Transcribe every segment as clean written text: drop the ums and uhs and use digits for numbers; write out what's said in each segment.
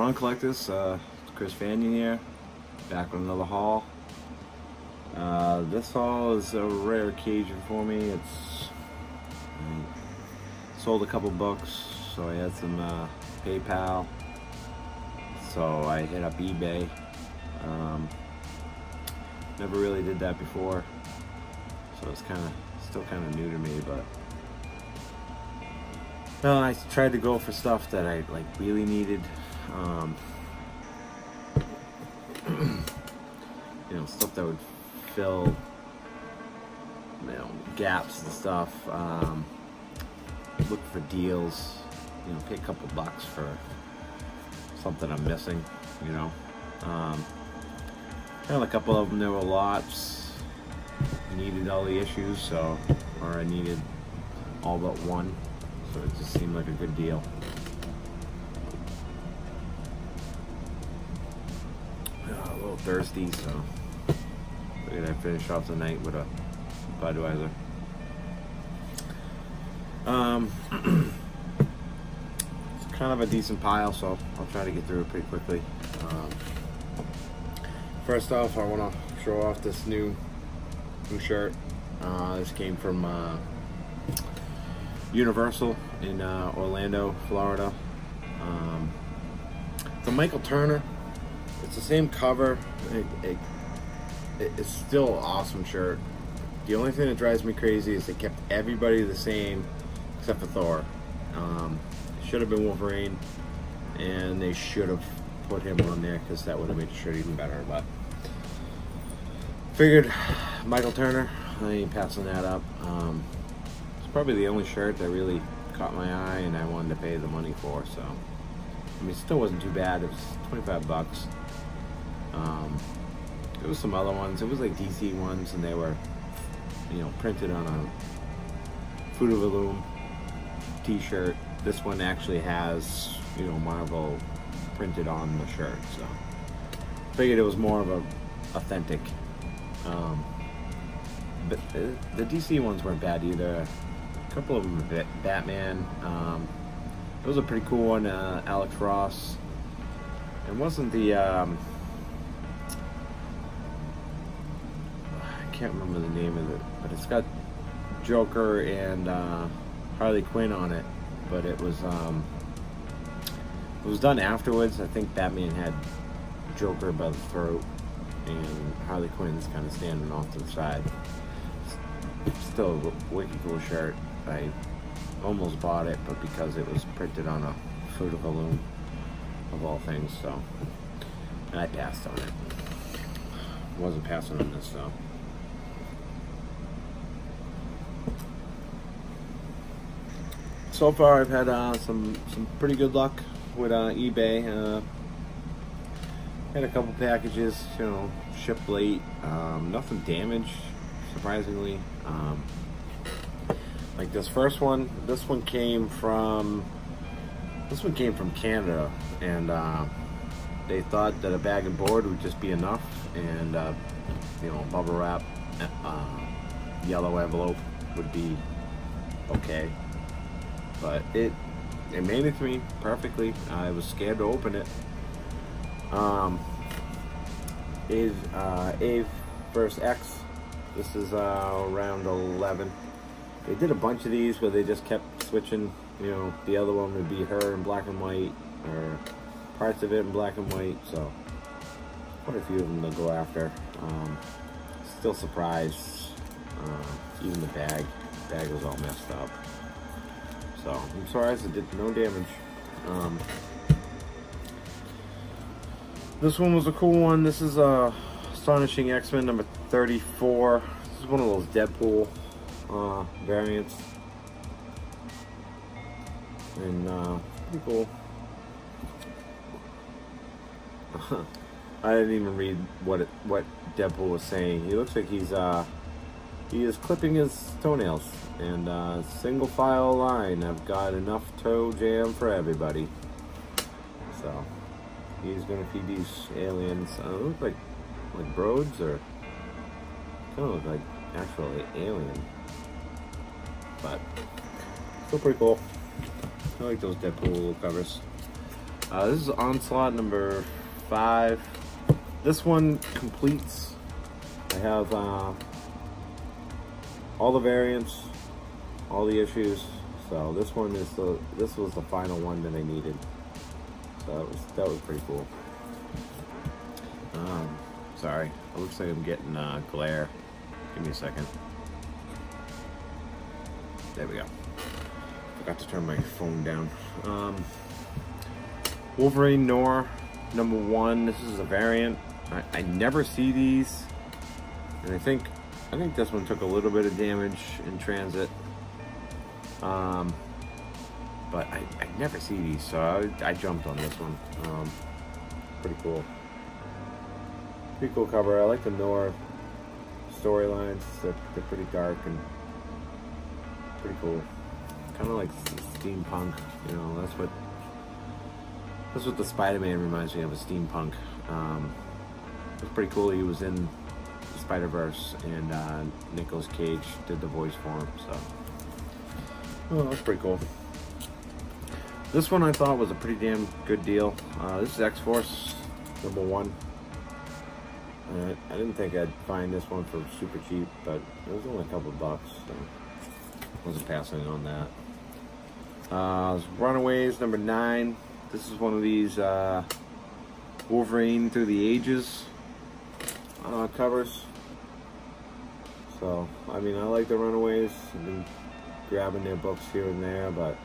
on, collectors? Chris Fanyon here, back with another haul. This haul is a rare occasion for me. It's sold a couple books, so I had some PayPal, so I hit up eBay. Never really did that before, so it's still kind of new to me, but well, I tried to go for stuff that I really needed. You know, stuff that would fill, you know, gaps and stuff. Look for deals. You know, pay a couple bucks for something I'm missing. You know, found a couple of them. There were lots. I needed all the issues, so, or I needed all but one. So it just seemed like a good deal. A little thirsty, so figured I'd finish off the night with a Budweiser. It's kind of a decent pile, so I'll try to get through it pretty quickly. First off, I want to show off this new shirt. This came from Universal in Orlando, Florida. It's a Michael Turner. It's the same cover. It's still an awesome shirt. The only thing that drives me crazy is they kept everybody the same except for Thor. It should have been Wolverine, and they should have put him on there because that would have made the shirt even better. But figured Michael Turner, I ain't passing that up. It's probably the only shirt that really caught my eye and I wanted to pay the money for, so I mean, it still wasn't too bad. It was 25 bucks. There was some other ones. It was like DC ones, and they were, you know, printed on a Fruit of the Loom t-shirt. This one actually has, you know, Marvel printed on the shirt, so figured it was more of a authentic. But the DC ones weren't bad either. A couple of them were Batman. It was a pretty cool one, Alex Ross. It wasn't the I can't remember the name of it, but it's got Joker and Harley Quinn on it. But it was done afterwards. I think Batman had Joker by the throat, and Harley Quinn's kind of standing off to the side. Still a wicked cool shirt. I almost bought it, but because it was printed on a Fruit of the Loom, of all things, so, and I passed on it. Wasn't passing on this, though. So far, I've had some pretty good luck with eBay. Had a couple packages, you know, shipped late. Nothing damaged, surprisingly. Like this first one, this one came from Canada, and they thought that a bag and board would just be enough, and you know, bubble wrap, yellow envelope would be okay. But it made it to me perfectly. I was scared to open it. Ave vs. X. This is round 11. They did a bunch of these where they just kept switching. You know, the other one would be her in black and white, or parts of it in black and white. So quite a few of them to go after. Still surprised. Even the bag was all messed up. So I'm surprised it did no damage. This one was a cool one. This is Astonishing X-Men number 34. This is one of those Deadpool variants, and pretty cool. I didn't even read what Deadpool was saying. He looks like he is clipping his toenails, and single file line. I've got enough toe jam for everybody. So he's gonna feed these aliens. Look like broads, or kind of look like actual alien, but still pretty cool. I like those Deadpool covers. This is Onslaught number 5. This one completes. I have all the variants, all the issues. So this one is this was the final one that I needed. So that was pretty cool. Sorry, it looks like I'm getting glare. Give me a second. There we go. Forgot to turn my phone down. Wolverine Noir number 1. This is a variant. I never see these, and I think this one took a little bit of damage in transit. But I never see these, so I jumped on this one. Pretty cool. Pretty cool cover. I like the Noir storylines. They're pretty dark and pretty cool. Kind of like steampunk, you know. That's what the Spider-Man reminds me of, a steampunk. It was pretty cool. He was in the Spider-Verse, and Nicolas Cage did the voice for him. So, oh, that's pretty cool. This one I thought was a pretty damn good deal. This is X-Force number 1. I didn't think I'd find this one for super cheap, but it was only a couple of bucks, so I wasn't passing on that. Runaways number 9. This is one of these Wolverine Through the Ages covers. So, I mean, I like the Runaways. I've been grabbing their books here and there, but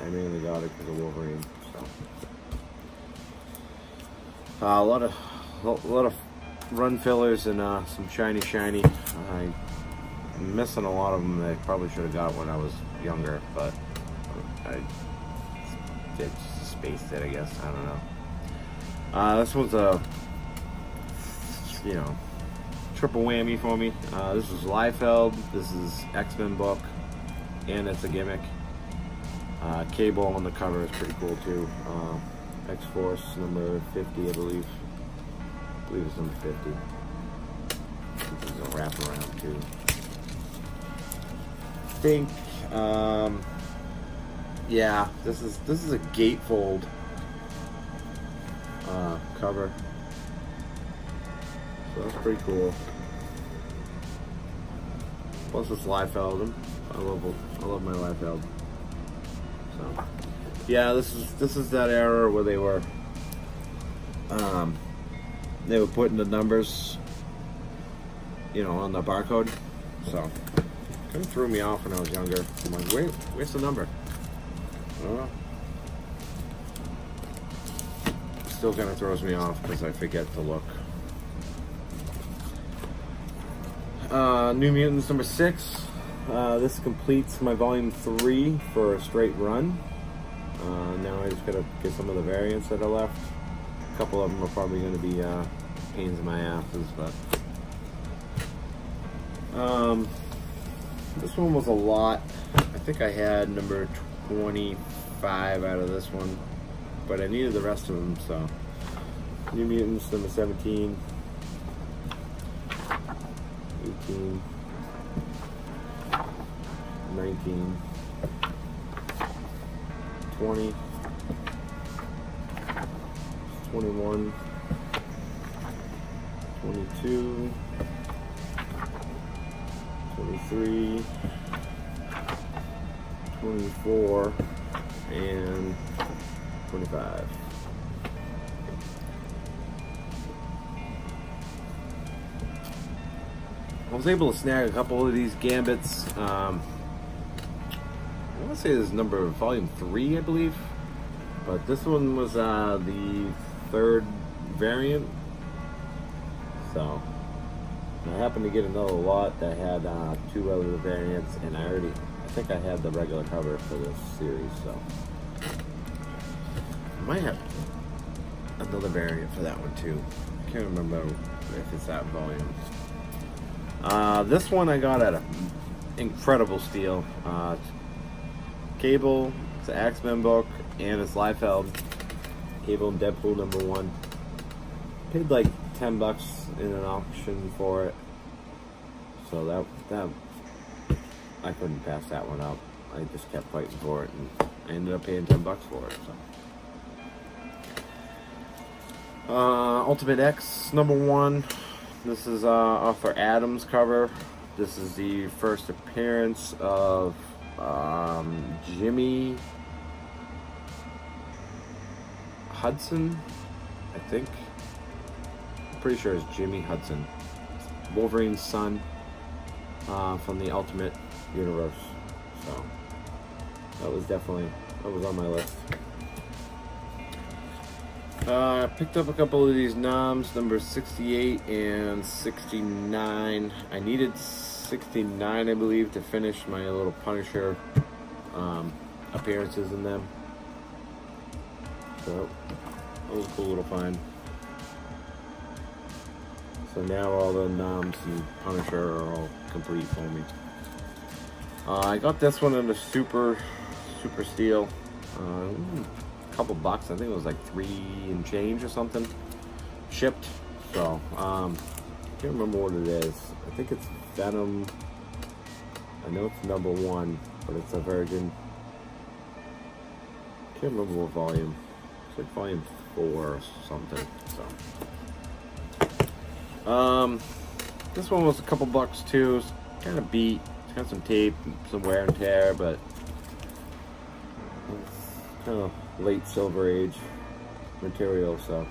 I mainly got it because of Wolverine. So, a lot of run fillers and some shiny. I'm missing a lot of them that I probably should have got when I was younger, but I just spaced it, I guess. I don't know. This one's a, you know, triple whammy for me. This is Liefeld. This is X-Men book, and it's a gimmick. Cable on the cover is pretty cool too. X-Force number 50, I believe. I believe it's number 50. This is a wraparound too. I think, yeah, this is a gatefold cover. So that's pretty cool. Plus it's Liefeld. I love my Liefeld. So yeah, this is that era where they were putting the numbers, you know, on the barcode. So kind of threw me off when I was younger. I'm like, where's the number? I don't know. Still kind of throws me off because I forget to look. New Mutants number 6. This completes my volume 3 for a straight run. Now I just gotta get some of the variants that are left. A couple of them are probably going to be pains in my asses, but this one was a lot. I think I had number 25 out of this one, but I needed the rest of them. So New Mutants number 17, 18, 19, 20, 21, 22, 23, 24, and 25. I was able to snag a couple of these Gambits. I want to say this is volume 3, I believe. But this one was the 3rd variant. So I happened to get another lot that had 2 other variants, and I think I had the regular cover for this series. So I might have another variant for that one too. I can't remember if it's that volume. This one I got at an incredible steal. Cable, it's an X-Men book, and it's Liefeld. Cable and Deadpool number 1. Paid like $10 in an auction for it. So that I couldn't pass that one up. I just kept fighting for it, and I ended up paying $10 for it. So Ultimate X #1. This is Arthur Adams cover. This is the first appearance of Jimmy Hudson, I think. I'm pretty sure it's Jimmy Hudson. Wolverine's son from the Ultimate Universe. So that was on my list. I picked up a couple of these noms, number 68 and 69. I needed 69, I believe, to finish my little Punisher appearances in them. So that was a cool little find. So now all the noms and Punisher are all complete for me. I got this one in the super steal. Couple bucks. I think it was like $3 and change or something shipped. So can't remember what it is. I think it's Venom. I know it's #1, but it's a Virgin. Can't remember what volume. It's like volume 4 or something. So this one was a couple bucks too. It's kind of beat. It's got some tape, some wear and tear, but it's kind of late Silver Age material. So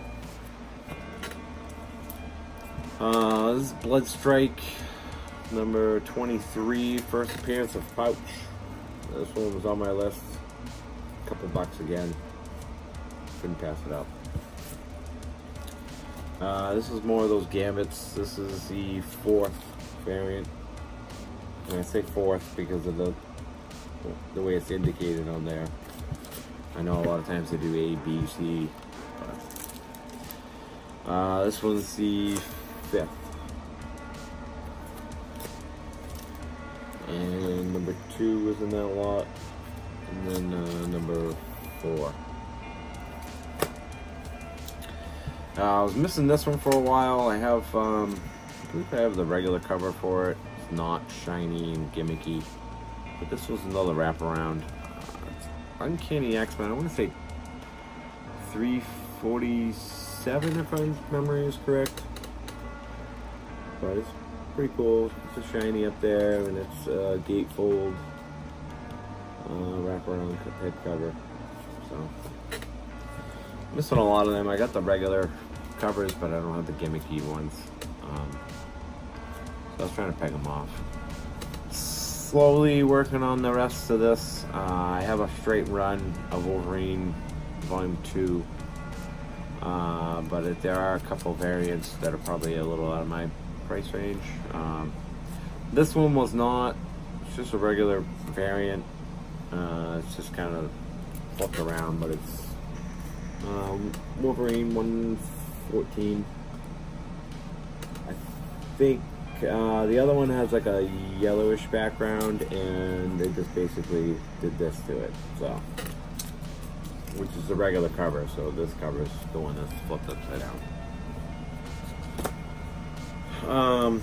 this is Bloodstrike number 23, first appearance of Pouch. This one was on my list. A couple bucks again. Couldn't pass it up. This is more of those Gambits. This is the 4th variant. And I say 4th because of the way it's indicated on there. I know a lot of times they do A, B, C, but this one's the 5th. And number 2 was in that lot, and then number 4. I was missing this one for a while. I have, I believe I have the regular cover for it. It's not shiny and gimmicky, but this was another wraparound. Uncanny X-Men, I want to say 347 if my memory is correct. But it's pretty cool. It's a shiny up there, and it's a gatefold wraparound head cover. So missing a lot of them. I got the regular covers, but I don't have the gimmicky ones. So I was trying to peg them off. Slowly working on the rest of this. I have a straight run of Wolverine Volume 2, but there are a couple variants that are probably a little out of my price range. This one was not. It's just a regular variant. It's just kind of flipped around, but it's Wolverine 114. I think the other one has like a yellowish background, and they just basically did this to it. So, which is the regular cover. So this cover is the one that's flipped upside down. I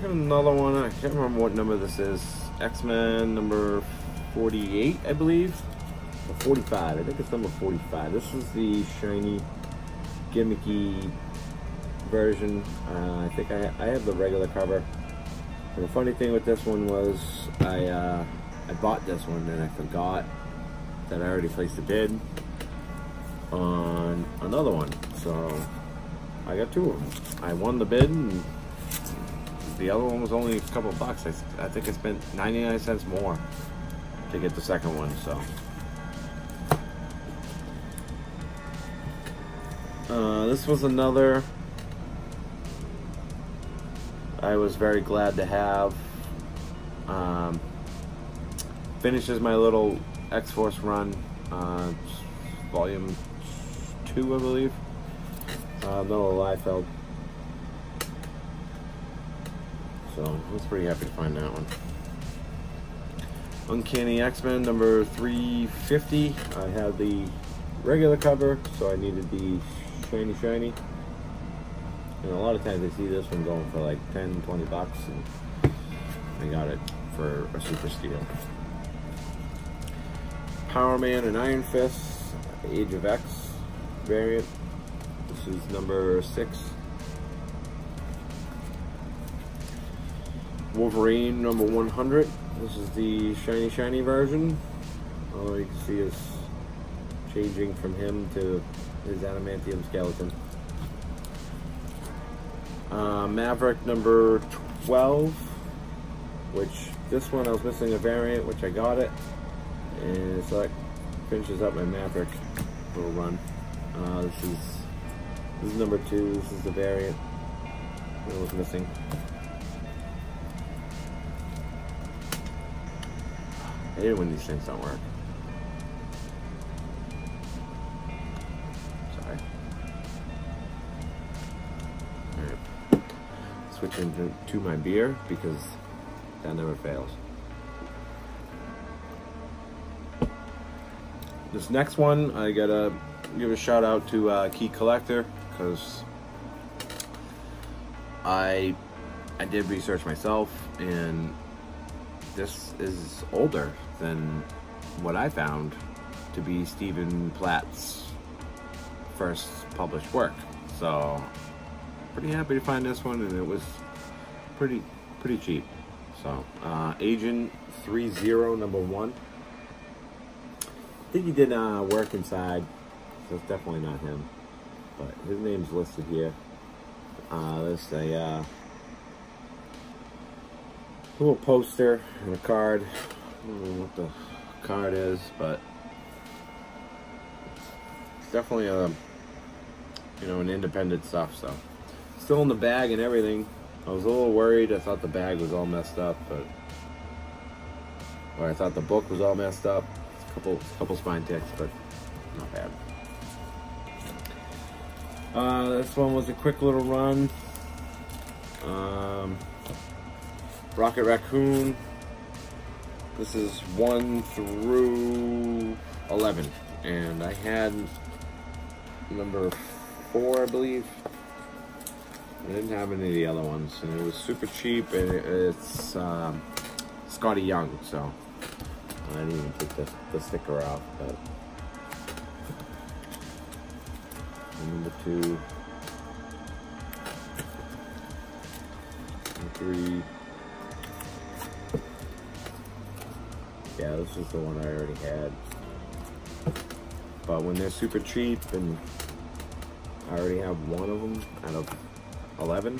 got another one. I can't remember what number this is. X-Men number 48, I believe. Or 45. I think it's number 45. This is the shiny, gimmicky version. I think I have the regular cover. And the funny thing with this one was I bought this one and I forgot that I already placed a bid on another one. So I got 2 of them. I won the bid, and the other one was only a couple of bucks. I think I spent 99 cents more to get the second one. So this was another I was very glad to have. Finishes my little X-Force run, volume 2, I believe. Noah Liefeld. So I was pretty happy to find that one. Uncanny X-Men number 350. I had the regular cover, so I needed the shiny. And a lot of times I see this one going for like 10-20 bucks, and I got it for a super steal. Power Man and Iron Fist, Age of X. variant. This is number 6. Wolverine number 100. This is the shiny version. All you can see is changing from him to his adamantium skeleton. Maverick number 12, which this one I was missing a variant, which I got it, and so that finishes up my Maverick little run. This is number 2. This is the variant that was missing. I hate it when these things don't work. Sorry. Alright. Switching to my beer because that never fails. This next one, I gotta give a shout out to Key Collector, because I did research myself, and this is older than what I found to be Stephen Platt's first published work. So pretty happy to find this one, and it was pretty cheap. So Agent 30 number 1. I think he did work inside, so it's definitely not him, but his name's listed here. There's a little poster and a card. I don't know what the card is, but it's definitely an independent stuff. So still in the bag and everything. I was a little worried. I thought the bag was all messed up, or I thought the book was all messed up. Couple spine ticks, but not bad. This one was a quick little run. Rocket Raccoon. This is 1 through 11, and I had number 4, I believe. I didn't have any of the other ones, and it was super cheap, and it's Scotty Young, so I didn't even take the sticker off. But number 2, number 3. Yeah, this is the one I already had. But when they're super cheap, and I already have one of them out of 11,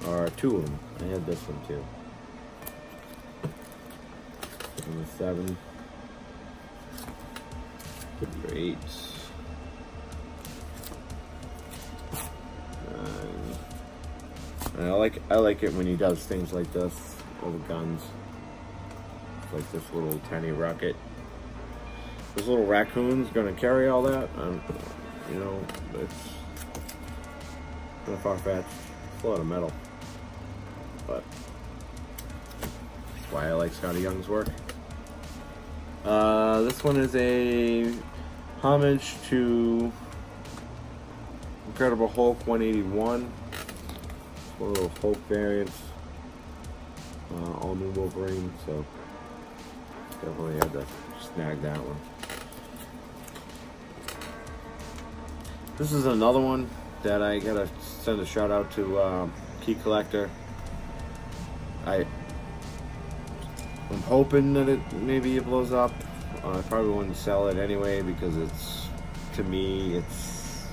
or 2 of them. I had this one too. Number 7. Number 8. 9. I like it when he does things like this over guns. It's like this little tiny rocket. This little raccoon's gonna carry all that. You know, it's kind of far-fetched. It's a lot of metal, but that's why I like Scotty Young's work. This one is a homage to Incredible Hulk 181. One little Hulk variants. All new Wolverine, so definitely had to snag that one. This is another one that I gotta send a shout out to Key Collector. I'm hoping that maybe it blows up. I probably wouldn't sell it anyway, because to me it's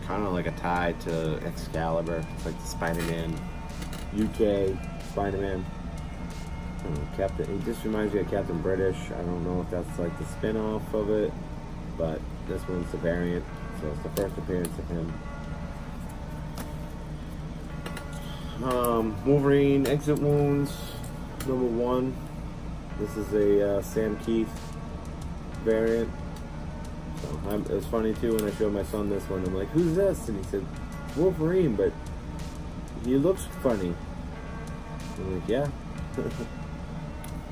kind of like a tie to Excalibur. It's like the Spider-Man UK Spider-Man. Captain. It just reminds me of Captain British. I don't know if that's like the spin-off of it, but this one's the variant, so it's the first appearance of him. Wolverine Exit Wounds number 1. This is a Sam Keith variant. So it was funny too when I showed my son this one. I'm like, "Who's this?" And he said, "Wolverine, but he looks funny." I'm like, "Yeah."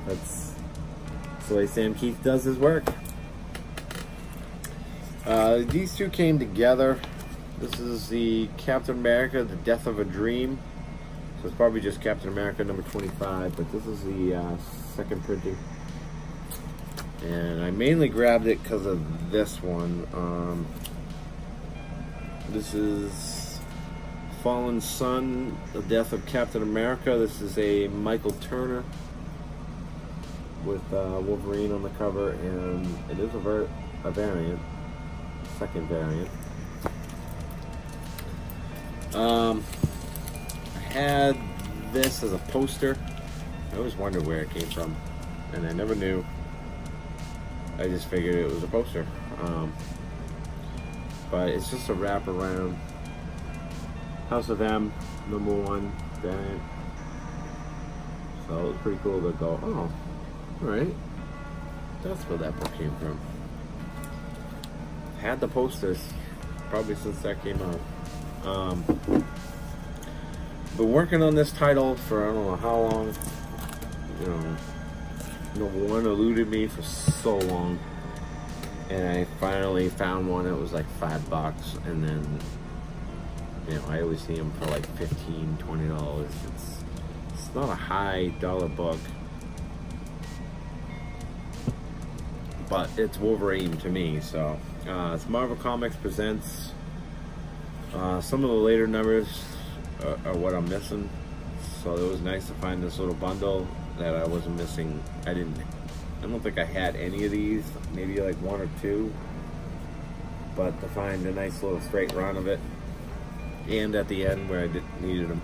That's the way Sam Keith does his work. These two came together. This is the Captain America, The Death of a Dream. So it's probably just Captain America number 25, but this is the second printing. And I mainly grabbed it because of this one. This is Fallen Sun, The Death of Captain America. This is a Michael Turner with Wolverine on the cover, and it is a variant, second variant. I had this as a poster. I always wondered where it came from, and I never knew. I just figured it was a poster. But it's just a wraparound House of M #1 variant. So it was pretty cool to go, oh, alright, that's where that book came from. Had the posters probably since that came out. Been working on this title for I don't know how long. You know, #1 eluded me for so long, and I finally found one. It was like $5, and then, you know, I always see them for like $15, $20. It's not a high dollar book, but it's Wolverine to me. So it's Marvel Comics Presents. Some of the later numbers are what I'm missing, so it was nice to find this little bundle that I wasn't missing. I don't think I had any of these, maybe like 1 or 2, but to find a nice little straight run of it, and at the end where I needed them.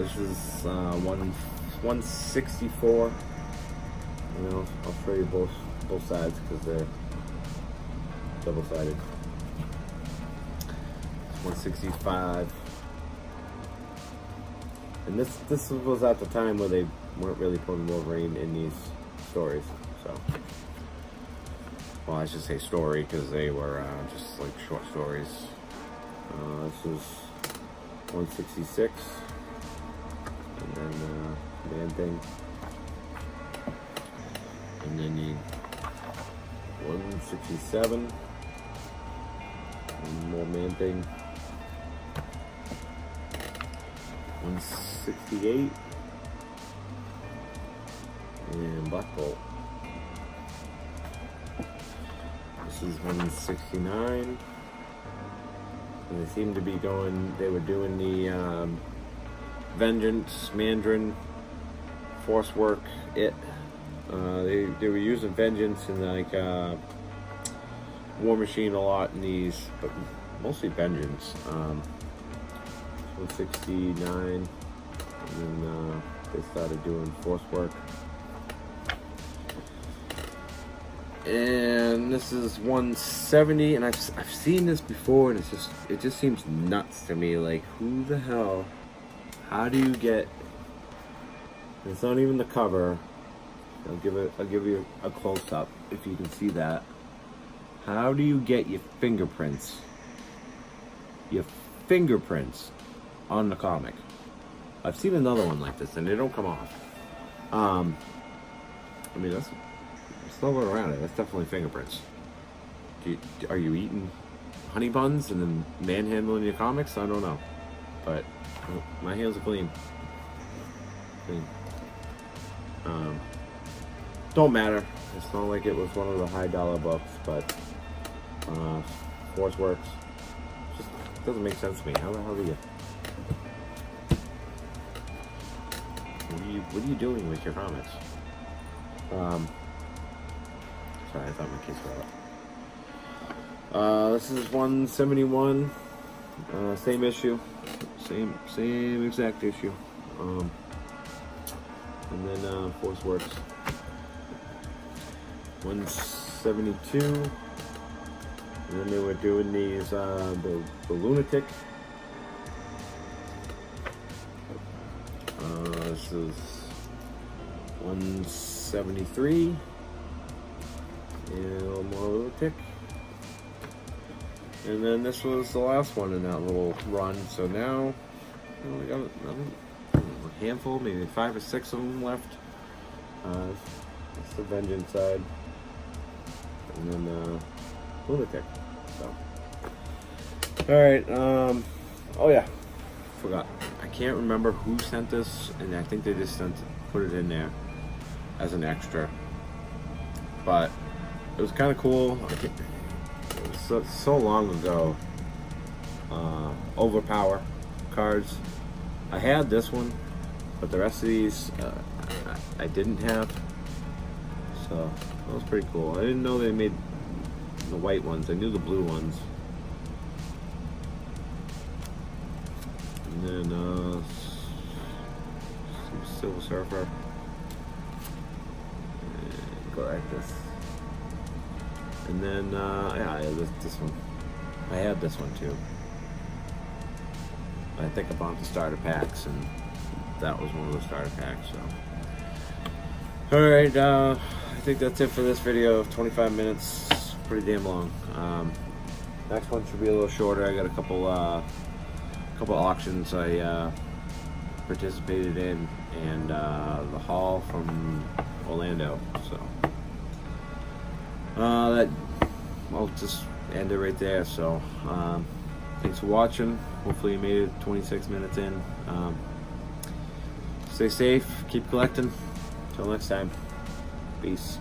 This is 164. You know, I'll show you both sides because they're double-sided. 165. And this was at the time where they weren't really putting Wolverine in these stories, so, well, I should say story because they were just like short stories. This is 166, and then Man Thing, and then you 167, and more Man Thing. 168, and Black Bolt. This is 169, and they seem to be going, they were doing the Vengeance, Mandarin, Force Work, It. They were using Vengeance and like War Machine a lot in these, but mostly Vengeance. 169, and then they started doing Force Work. And this is 170, and I've seen this before, and it just seems nuts to me. Like, who the hell? How do you get? It's not even the cover. I'll give you a close up if you can see that. How do you get your fingerprints? Your fingerprints on the comic. I've seen another one like this, and they don't come off. I mean, there's no one around it. That's definitely fingerprints. Are you eating honey buns and then manhandling your comics? I don't know, but my hands are clean. Don't matter. It's not like it was one of the high dollar books, but Force Works. Just doesn't make sense to me. How the hell do you? What are you doing with your comics? Sorry, I thought my kids were up. This is 171. Same issue. Same exact issue. And then Force Works. 172. And then they were doing these the Lunatic. This is 173, and a little more Lunatic. And then this was the last one in that little run. So now we got a handful, maybe 5 or 6 of them left. It's the Vengeance side, and then Lunatic. So, all right. Oh yeah, forgot. I can't remember who sent this, and I think they just put it in there as an extra. but it was kind of cool. It was so long ago. Overpower cards. I had this one, but the rest of these I didn't have. So that was pretty cool. I didn't know they made the white ones. I knew the blue ones. And then Silver Surfer. And go like this. And then yeah, this one. I had this one too. I think I bought the starter packs, and that was one of the starter packs. So, all right, I think that's it for this video. 25 minutes, pretty damn long. Next one should be a little shorter. I got a couple auctions I participated in, and the haul from Orlando. So that I'll just end it right there. So thanks for watching. Hopefully you made it 26 minutes in. Stay safe, keep collecting. Till next time, peace.